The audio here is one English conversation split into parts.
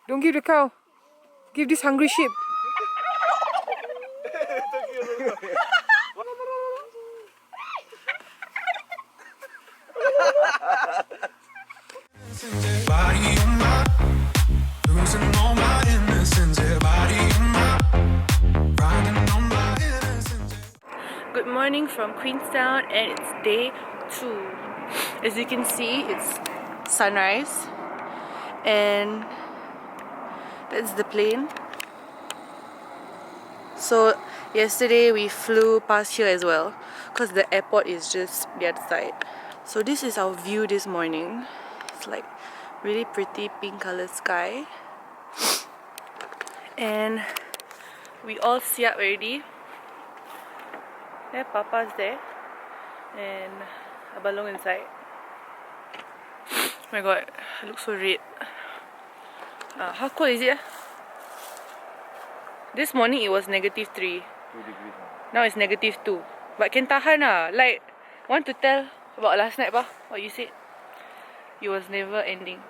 Don't give the cow. Give this hungry sheep. Good morning from Queenstown, and it's day 2. As you can see, it's sunrise, and that's the plane. So yesterday we flew past here as well, because the airport is just the other side. So this is our view this morning. It's like really pretty pink colored sky, and we all siap already. Yeah, Papa's there and Abalong inside. Oh my god, I look so red. How cold is it? This morning it was -3. 2 degrees. Now it's -2. But can tahan lah. Like, want to tell about last night, Pa? What you said? It was never ending.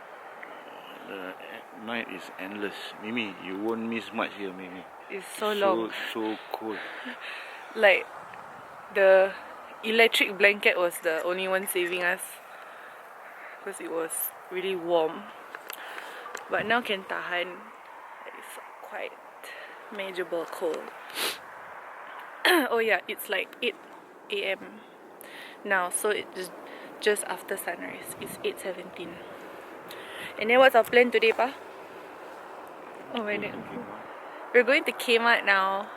The night is endless. Mimi, you won't miss much here, Mimi. It's so long. So cold. Like, the electric blanket was the only one saving us, because it was really warm. But now can tahan. It's quite manageable cold. Oh yeah, it's like 8 AM now, so it's just after sunrise. It's 8:17. And then what's our plan today, Pa? Oh my god. We're going to Kmart now.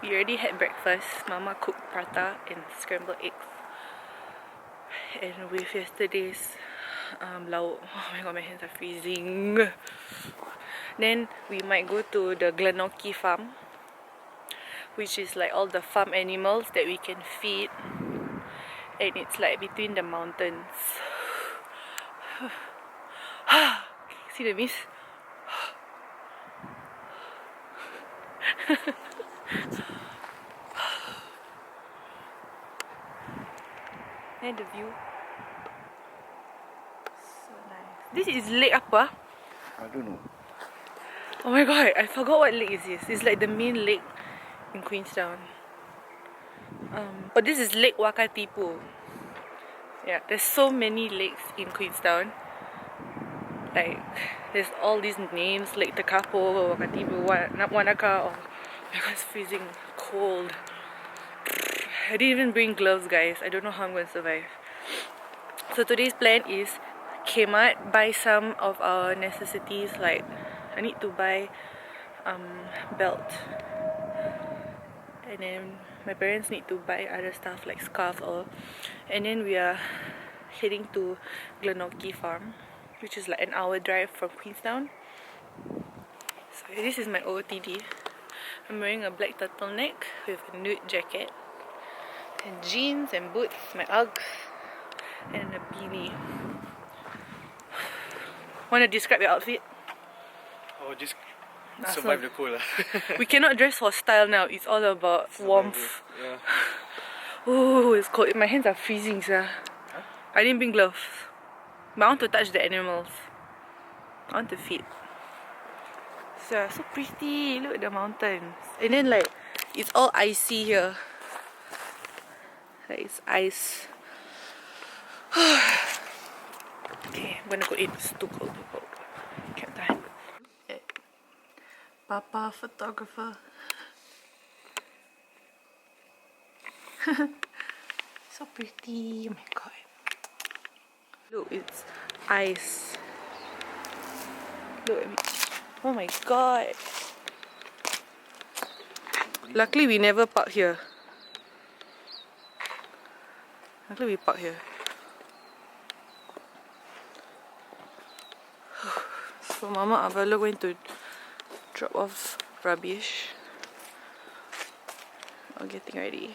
We already had breakfast. Mama cooked prata and scrambled eggs. And with yesterday's lauk. Oh my god, my hands are freezing. Then we might go to the Glenorchy farm, which is like all the farm animals that we can feed. And it's like between the mountains. See the mist? And the view, so nice. This is lake apa? I don't know. Oh my god, I forgot what lake is this. It's like the main lake in Queenstown. But this is Lake Wakatipu. Yeah, there's so many lakes in Queenstown. Like, there's all these names, Lake Tekapo, Wakatipu, Wanaka. Oh my god, it's freezing cold. I didn't even bring gloves, guys. I don't know how I'm going to survive. So today's plan is Kmart, buy some of our necessities. Like, I need to buy belt, and then my parents need to buy other stuff like scarves all. And then we are heading to Glenorchy farm, which is like an hour drive from Queenstown. So this is my OOTD. I'm wearing a black turtleneck with a nude jacket, and jeans and boots, my Uggs, and a beanie. Want to describe your outfit? Oh, just survive the cold. We cannot dress for style now. It's all about warmth. Yeah. Oh, it's cold. My hands are freezing, sir. Huh? I didn't bring gloves. But I want to touch the animals. I want to feed. So pretty. Look at the mountains. And then like, it's all icy here. Like, it's ice. Okay, I'm gonna go in. It's too cold. Can't tahan. Papa photographer. So pretty. Oh my god. Look, it's ice. Look at me. Oh my god. Luckily we never park here. Luckily we park here. So Mama Avala going to drop off rubbish. I'm getting ready.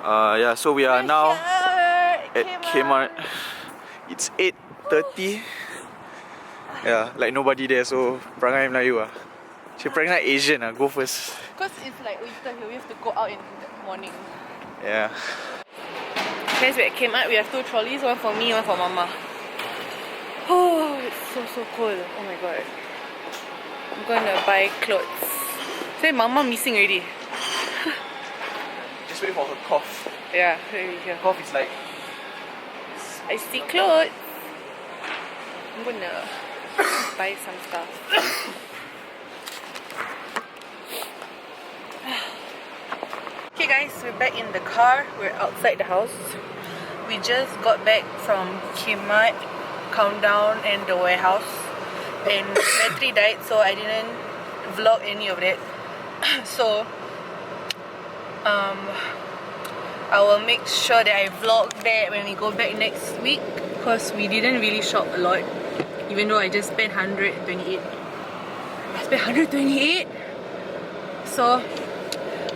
Yeah, so we are now at Kmart. It's 8:30. Yeah, like nobody there, so Perangai Melayu ah. Perangai Asian ah, go first. Because it's like winter here, we have to go out in the morning. Yeah. Guys, we at Kmart. We have 2 trolleys, one for me, one for Mama. Oh, so cold. Oh my god. I'm gonna buy clothes. Say mama missing already. Just wait for her cough. Yeah, here. Cough is like... I see clothes. I'm gonna buy some stuff. Okay guys, we're back in the car. We're outside the house. We just got back from Kmart, Countdown and the warehouse. And battery died, so I didn't vlog any of that. So I will make sure that I vlog that when we go back next week, because we didn't really shop a lot, even though I just spent 128. I spent 128, so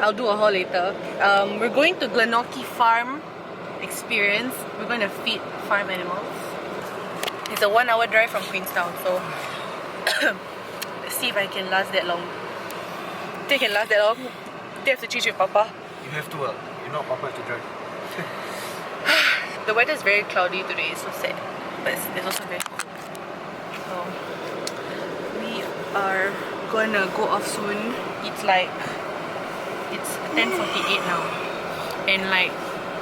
I'll do a haul later. We're going to Glenorchy Farm Experience. We're going to feed farm animals. It's a 1 hour drive from Queenstown, so let's see if I can last that long. Think I can last that long? They have to change with Papa. You have to, you're not Papa to drive. The weather is very cloudy today, it's so sad. But it's also very cold. So we are gonna go off soon. It's 10:48 now. And like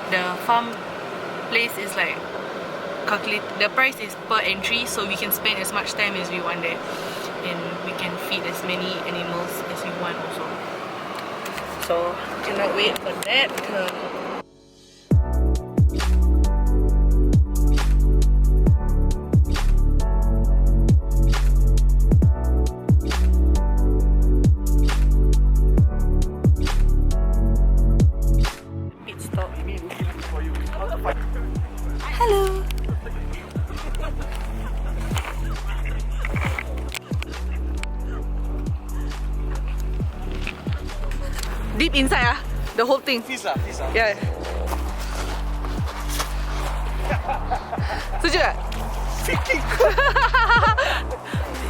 the farm place is like the price is per entry, so we can spend as much time as we want there. And we can feed as many animals as we want also. So cannot wait for that. Pit stop. Hello. Deep inside the whole thing. Peace. Yeah. Setuju tak?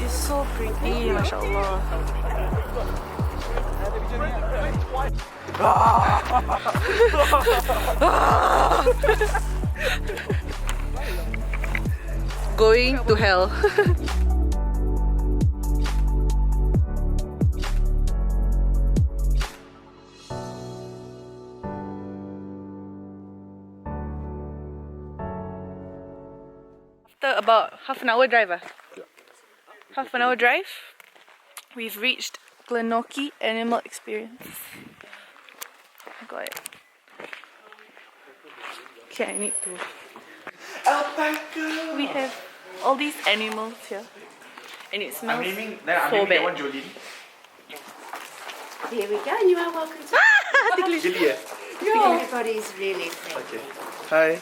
It's so pretty, mashallah. Going to hell. After about half an hour drive, half an hour drive, we've reached Glenorchy Animal Experience. I got it. Okay, I need to. We have all these animals here, and it smells so bad. One Jolene. Here we go, you are welcome to Really? everybody's really friendly. Okay. Hi.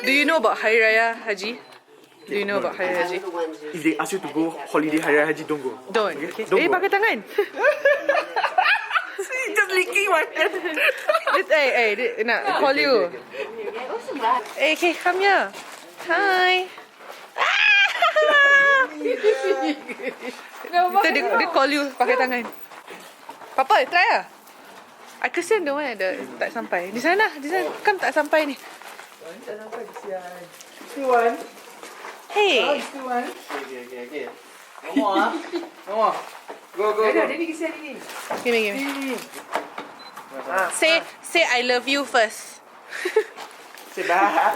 Do you know about Hari Raya Haji? Do you know about Hari Raya Haji? If they ask you to go holiday Hari Raya Haji, don't go. Don't. Okay? Don't go. Pakai tangan. Just licking my hand. Hey, nak call you. Hey, okay, come here. Hi. Dia call you pakai tangan. Papa, try lah. I kesian the one ada tak sampai. Di sana, kan tak sampai ni. Still one. Hey. Still one. Okay. No more. Go. Give me. Say I love you first. Say bye.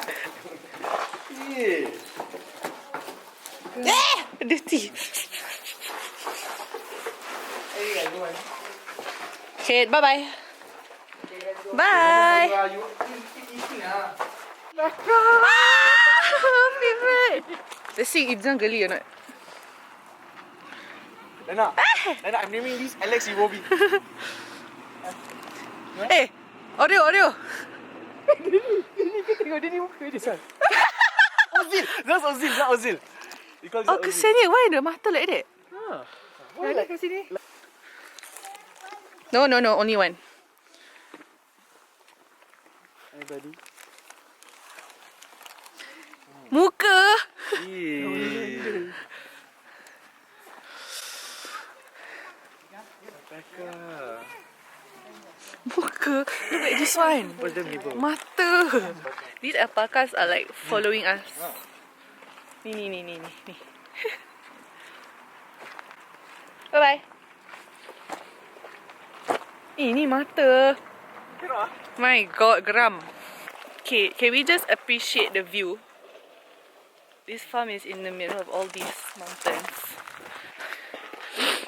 Dirty. Okay, bye. Bye. Favorite. Let's see if Zhang geli or not. Lena, I'm naming this Alex Iwobi. Hey, Oreo. Dia ni muka dia san. Ozil. That's Ozil. Oh, kesiannya. Why the mata like that? Why like kat sini? No, only one. Hi buddy. Muka. Muka. Look at this one. What's the neighbor? Mata. These alpacas are like following us. Ni. Bye bye. Ini mata. My god, geram. Okay, can we just appreciate the view? This farm is in the middle of all these mountains.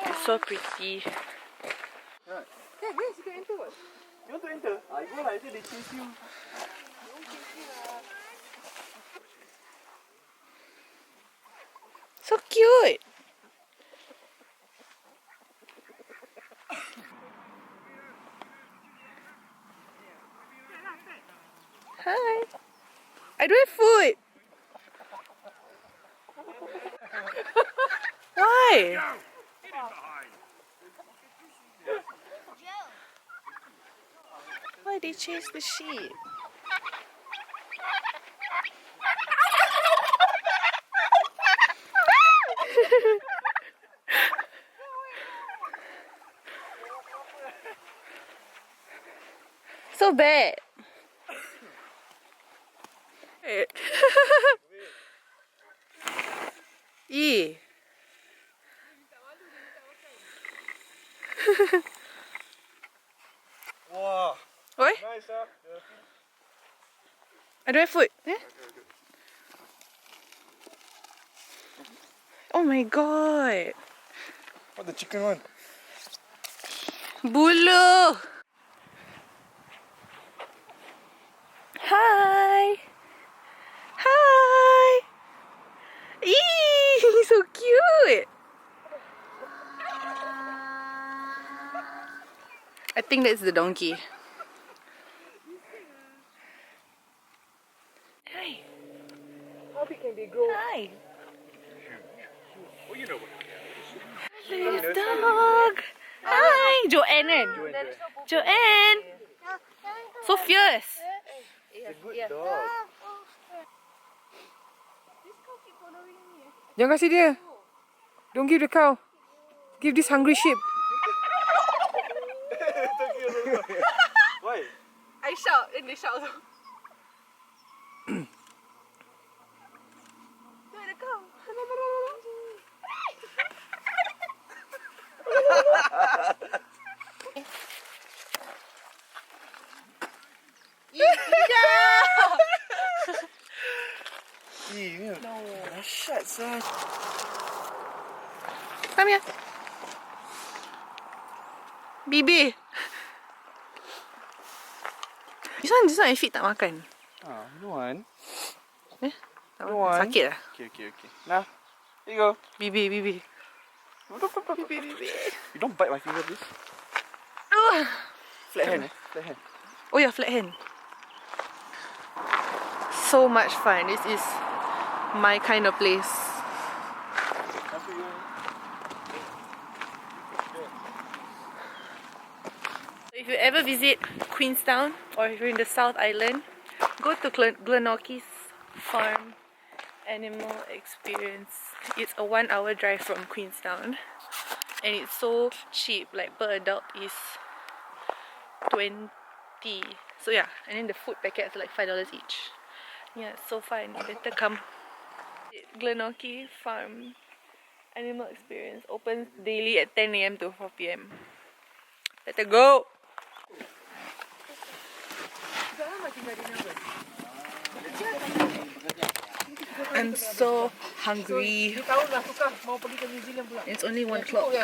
It's so pretty. Right. Yeah, guys, you can enter what? You want to enter? I go like they chase you. So cute. Hi. I don't have food. Why? Why they chase the sheep? So bad. Eee. Wow. Oi? Nice, huh? I don't have food. Eh? Oh my god. What the chicken one? Bulu. Hi. Hi. Eee, so cute. I think that's the donkey. Hi. How big can they grow? Hi. Oh, you know what? Little dog. Hi. Joanne. Joanne. So fierce. It's a good dog. Jangan kasih dia. Don't give the cow. Give this hungry sheep. Why? I shout and they shout. No. Shut, son. Come here. Bibi. This one Afiq tak makan. Ah, no one. Tak Go makan. on. Sakit lah. Okay. Nah, here you go. Bibi. Bibi. You don't bite my finger, please. Flat hand, flat hand. Oh yeah, flat hand. So much fun. This is my kind of place. If you ever visit Queenstown or if you're in the South Island, go to Glenorchy's Farm Animal Experience. It's a 1 hour drive from Queenstown and it's so cheap, like per adult is 20. So yeah, and then the food packets are like $5 each. Yeah, it's so fun. Better come. Glenorchy Farm Animal Experience opens daily at 10 AM to 4 PM. Better go! I'm so hungry. It's only 1 o'clock.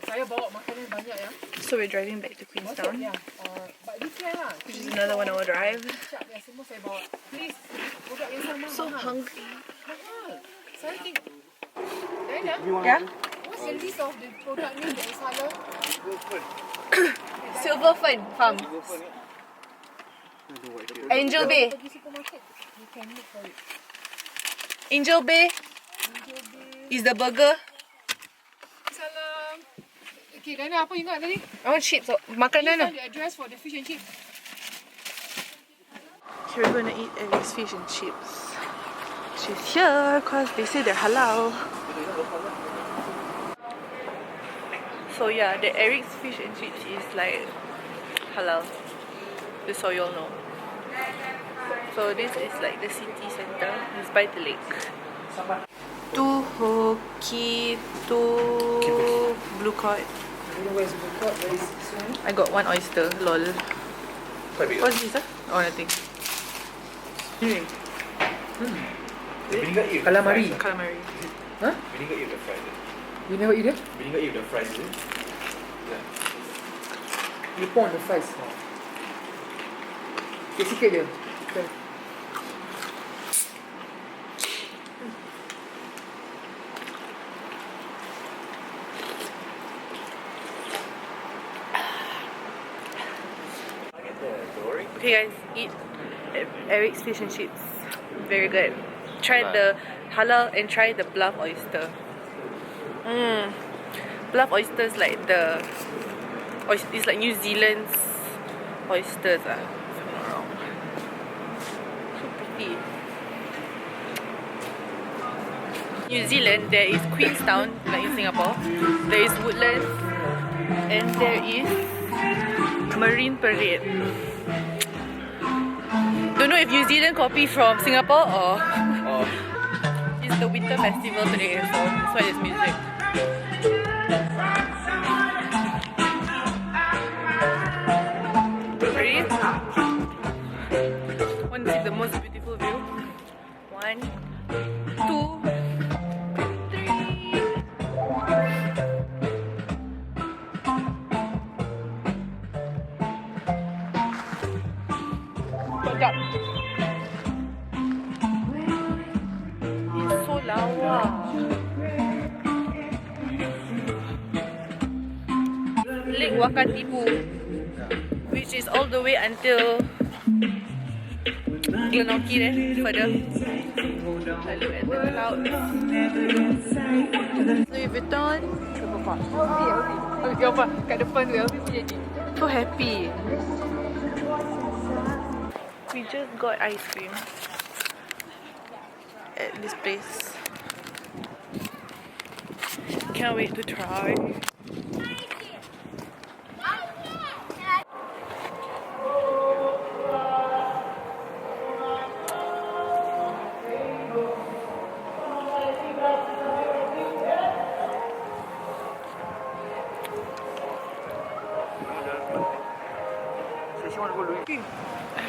Saya bawa makanan banyak ya. So we're driving back to Queenstown, But this year lah. which is another 1 hour drive. Siap ya, semua saya bawa. Please, produk yang sama. So hungry. mahal. Saya think. Diana, Yeah? what's the list of the product name that is halal? Silver Fern Farm. Angel Bay. Pergi supermarket, you can look for it. Angel Bay is the burger. Salam. Okay, Diana, apa you ingat tadi? I want chips. Makanan lah. The address for the fish and chips. Okay, we're gonna eat Eric's fish and chips. She's here because they say they're halal. So yeah, the Eric's fish and chips is like halal. Just so you all know. So this is like the city center. It's by the lake. Two hoki, two blue cod. I got one oyster. Lol. Quite big. What's this? Oh, nothing. Vinegar eat Calamari. Calamari. Huh? Vinegar eat the fries. You never eat it? Vinegar eat the fries, is it? Yeah. You pour on the fries. Sikit je. Okay guys, eat Eric's fish and chips. Very good. Try the halal and try the bluff oyster. Bluff oysters like the it's like New Zealand's oysters if I'm not wrong. So pretty. New Zealand, there is Queenstown like in Singapore. There is Woodlands and there is Marine Parade. Don't know if New Zealand copy from Singapore or it's the winter festival today, so that's why there's music. Ready? Want to see the most beautiful view? 1, 2, 3. Sedap. It's so lawa. Lake Wakatipu, which is all the way until Glenorchy there, further. I look at the clouds. Louis Vuitton. Apa? Kat depan tu Elvi punya je. So happy. We just got ice cream at this place. Can't wait to try.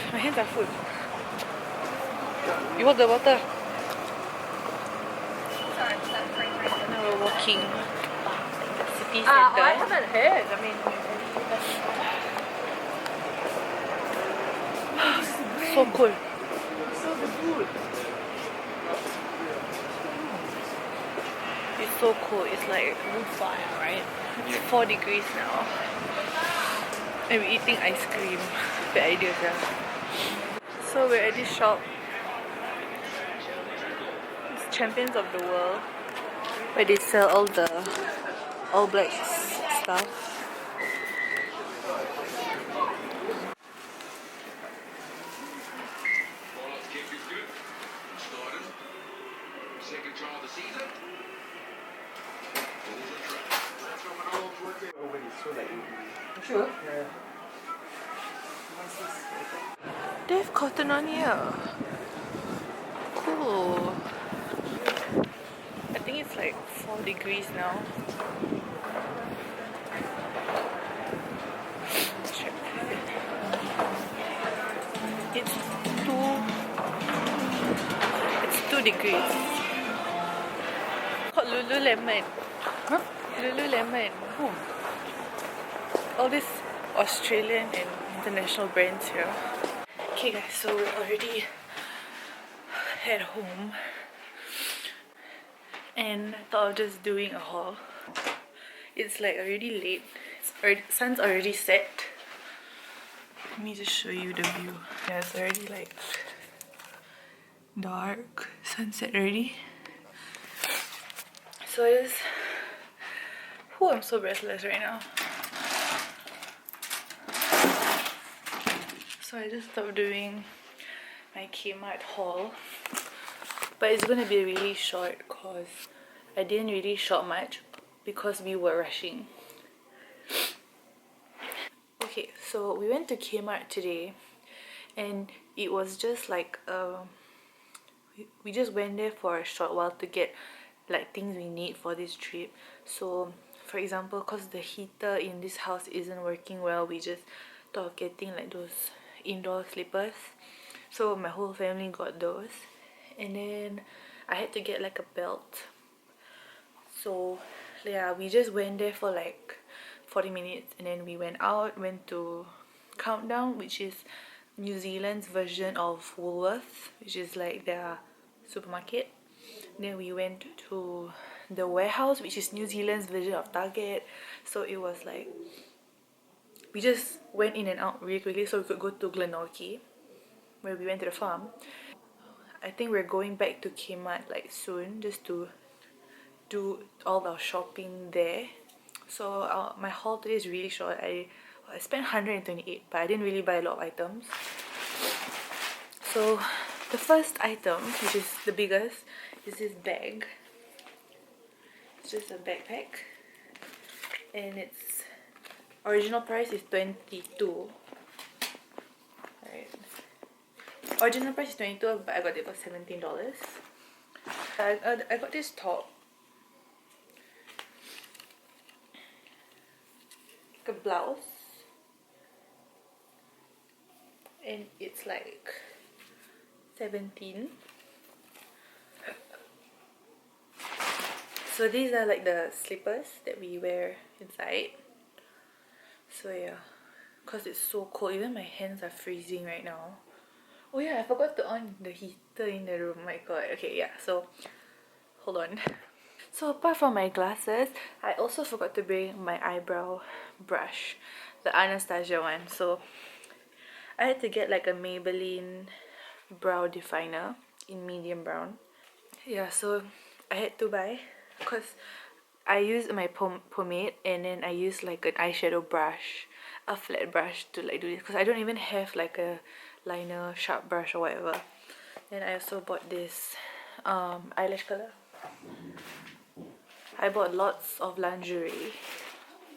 My hands are full. You hold the water. Now we're walking the city center. I haven't heard. I mean, So cool. It's so cool. It's like wood fire, right? It's 4 degrees now. And we're eating ice cream. Bad idea, yeah. So we're at this shop. It's Champions of the World, where they sell all the All Blacks stuff. sure. They have cotton on here. Cool. I think it's like 4 degrees now. Check. It's 2 degrees. Called Lululemon. Huh? Lululemon. All these Australian and international brands here. Okay guys, so we're already at home and I thought of just doing a haul. It's like already late. Sun's already set. Let me just show you the view. Yeah, it's already like dark. Sunset already. So I just... I'm so breathless right now. So I just stopped doing my Kmart haul. But it's gonna be really short because I didn't really shop much because we were rushing. Okay Okay, so we went to Kmart today, and it was just like we just went there for a short while to get like things we need for this trip. So for example, because the heater in this house isn't working well, we just thought of getting like those indoor slippers. So my whole family got those, and then I had to get like a belt. So yeah, we just went there for like 40 minutes, and then we went to Countdown, which is New Zealand's version of Woolworths, which is like their supermarket. Then we went to the Warehouse, which is New Zealand's version of Target. So it was like we just went in and out really quickly so we could go to Glenorchy, where we went to the farm. I think we're going back to Kmart like soon, just to do all our shopping there. So my haul today is really short. I spent 128, but I didn't really buy a lot of items. So the first item, which is the biggest, is this bag. It's just a backpack, and its original price is 22. Right. Original price is 22, but I got it for $17. I got this top, like a blouse, and it's like 17. So these are like the slippers that we wear inside. So yeah, because it's so cold, even my hands are freezing right now. Oh yeah, I forgot to on the heater in the room. My god. Okay, yeah, so hold on. So apart from my glasses, I also forgot to bring my eyebrow brush, the Anastasia one. So I had to get like a Maybelline brow definer in medium brown. Yeah, so I had to buy, because I used my pomade, and then I used like an eyeshadow brush, a flat brush, to like do this, because I don't even have like a liner sharp brush or whatever. Then I also bought this eyelash color. I bought lots of lingerie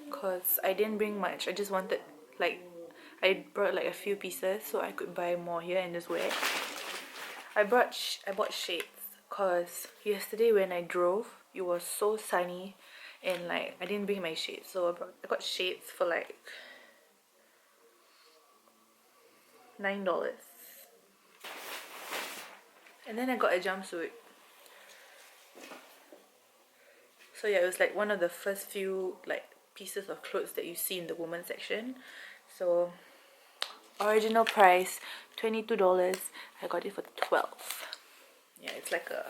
because I didn't bring much. I just wanted like, I brought like a few pieces so I could buy more here and just wear. I bought shades because yesterday when I drove, it was so sunny, and like I didn't bring my shades, so I got shades for like $9. And then I got a jumpsuit. So yeah, it was like one of the first few like pieces of clothes that you see in the women's section. So original price $22. I got it for 12. Yeah, it's like a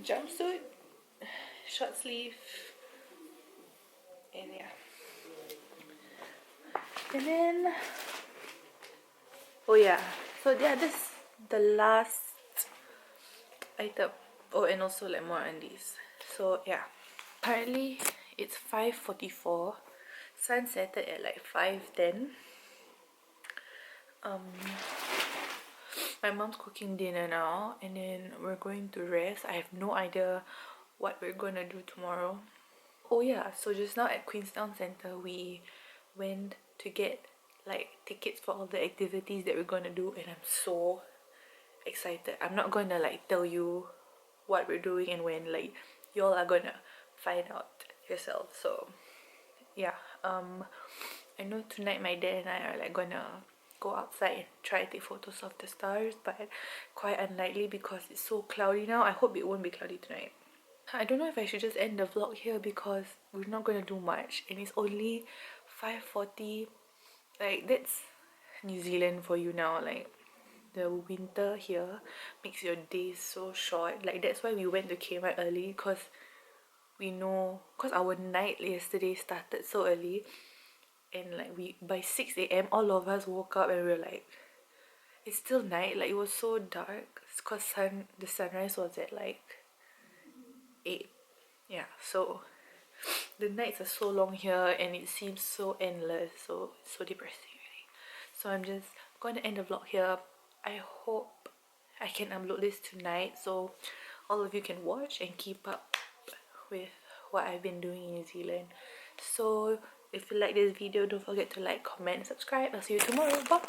jumpsuit, short sleeve, and yeah. And then oh yeah, so yeah, this is the last item. Oh, and also like more undies. So yeah, currently it's 5:44. Sun settled at like 5:10. My mom's cooking dinner now, and then we're going to rest. I have no idea what we're gonna do tomorrow. Oh yeah, so just now at Queenstown Center we went to get like tickets for all the activities that we're gonna do, and I'm so excited. I'm not gonna like tell you what we're doing and when, like y'all are gonna find out yourself. So yeah, I know tonight my dad and I are like gonna go outside and try to take photos of the stars, but quite unlikely because it's so cloudy now. I hope it won't be cloudy tonight. I don't know if I should just end the vlog here because we're not gonna do much, and it's only 5:40. Like that's New Zealand for you now. Like the winter here makes your days so short. Like that's why we went to Kmart early, because we know, because our night yesterday started so early, and like we by 6 a.m. all of us woke up and we were like, it's still night. Like it was so dark because the sunrise was at like 8. Yeah, so the nights are so long here and it seems so endless, so it's so depressing really. So I'm just going to end the vlog here. I hope I can upload this tonight so all of you can watch and keep up with what I've been doing in New Zealand. So If you like this video, don't forget to like, comment, subscribe. I'll see you tomorrow. Bye.